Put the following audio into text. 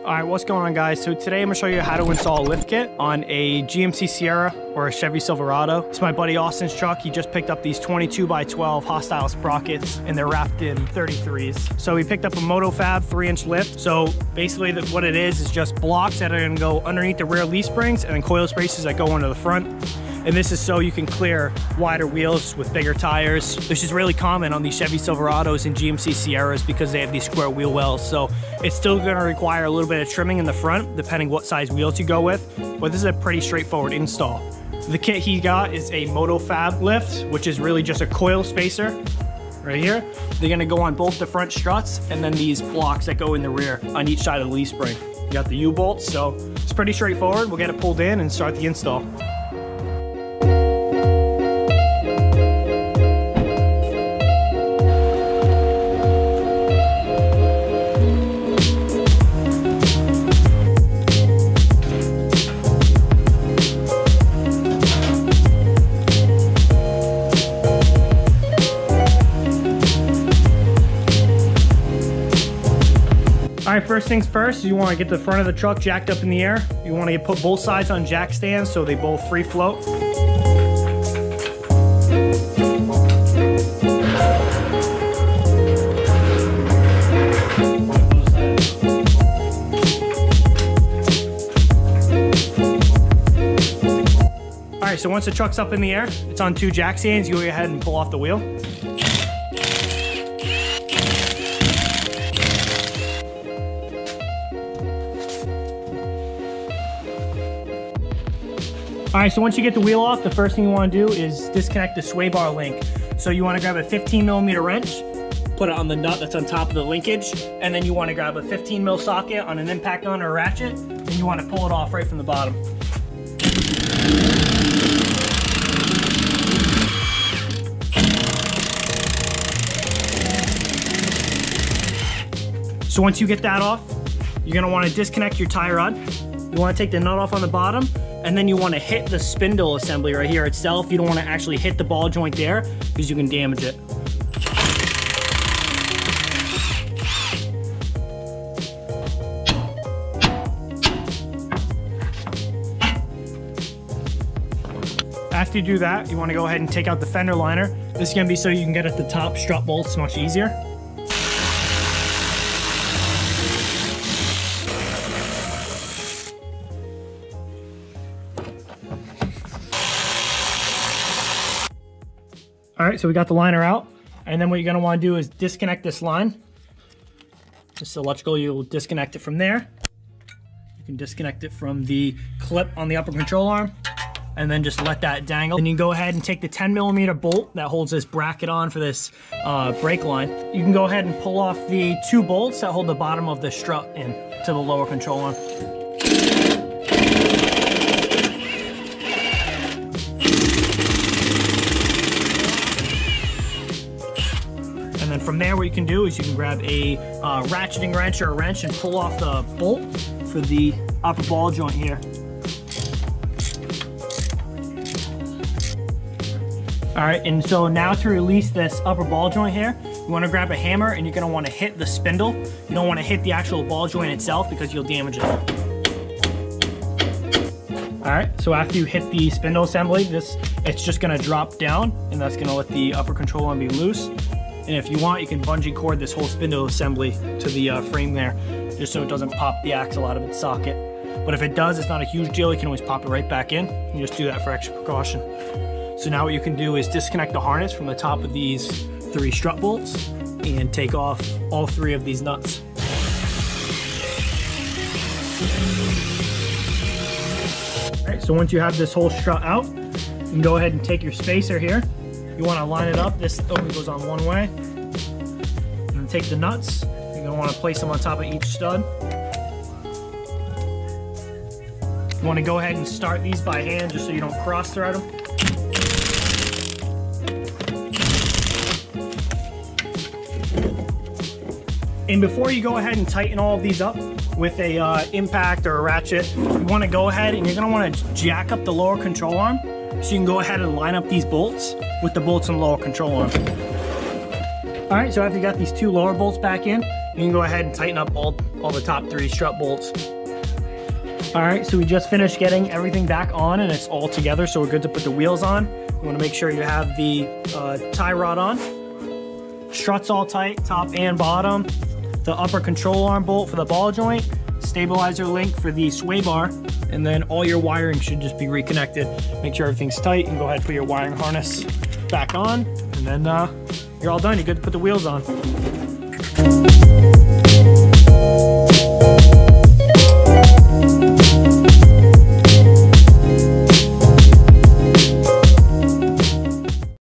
All right, what's going on, guys? So today I'm gonna show you how to install a lift kit on a GMC Sierra or a Chevy Silverado. It's my buddy Austin's truck. He just picked up these 22x12 hostile sprockets and they're wrapped in 33s. So we picked up a MotoFab 3-inch lift. So basically what it is just blocks that are gonna go underneath the rear leaf springs and then coil spaces that go into the front. And this is so you can clear wider wheels with bigger tires. This is really common on these Chevy Silverados and GMC Sierras because they have these square wheel wells. So it's still gonna require a little bit of trimming in the front, depending what size wheels you go with. But this is a pretty straightforward install. The kit he got is a MotoFab lift, which is really just a coil spacer right here. They're gonna go on both the front struts and then these blocks that go in the rear on each side of the leaf spring. You got the U-bolts, so it's pretty straightforward. We'll get it pulled in and start the install. All right, first things first, you want to get the front of the truck jacked up in the air. You want to put both sides on jack stands so they both free float. All right, so once the truck's up in the air, it's on 2 jack stands, you go ahead and pull off the wheel. All right, so once you get the wheel off, the first thing you want to do is disconnect the sway bar link. So you want to grab a 15mm wrench, put it on the nut that's on top of the linkage, and then you want to grab a 15mm socket on an impact gun or ratchet, and you want to pull it off right from the bottom. So once you get that off, you're going to want to disconnect your tie rod. You want to take the nut off on the bottom, and then you want to hit the spindle assembly right here itself. You don't want to actually hit the ball joint there because you can damage it. After you do that, you want to go ahead and take out the fender liner. This is going to be so you can get at the top strut bolts much easier. All right, so we got the liner out, and then what you're gonna wanna do is disconnect this line. Just electrical, you'll disconnect it from there. You can disconnect it from the clip on the upper control arm, and then just let that dangle. Then you can go ahead and take the 10mm bolt that holds this bracket on for this brake line. You can go ahead and pull off the 2 bolts that hold the bottom of the strut in to the lower control arm. And then from there, what you can do is you can grab a ratcheting wrench or a wrench and pull off the bolt for the upper ball joint here. All right, and so now to release this upper ball joint here, you want to grab a hammer and you're going to want to hit the spindle. You don't want to hit the actual ball joint itself because you'll damage it. All right, so after you hit the spindle assembly, it's just going to drop down, and that's going to let the upper control arm be loose. And if you want, you can bungee cord this whole spindle assembly to the frame there, just so it doesn't pop the axle out of its socket. But if it does, it's not a huge deal. You can always pop it right back in. You just do that for extra precaution. So now what you can do is disconnect the harness from the top of these 3 strut bolts and take off all 3 of these nuts. All right, so once you have this whole strut out, you can go ahead and take your spacer here. You want to line it up. This only goes on one way. And then take the nuts. You're going to want to place them on top of each stud. You want to go ahead and start these by hand just so you don't cross thread them. And before you go ahead and tighten all of these up with a impact or a ratchet, you want to go ahead and you're going to want to jack up the lower control arm so you can go ahead and line up these bolts with the bolts on the lower control arm. All right, so after you got these 2 lower bolts back in, You can go ahead and tighten up all the top 3 strut bolts. All right, so we just finished getting everything back on and it's all together, so we're good to put the wheels on. You wanna make sure you have the tie rod on. Struts all tight, top and bottom. The upper control arm bolt for the ball joint. Stabilizer link for the sway bar. And then all your wiring should just be reconnected. Make sure everything's tight and go ahead and put your wiring harness back on. And then you're all done, you're good to put the wheels on.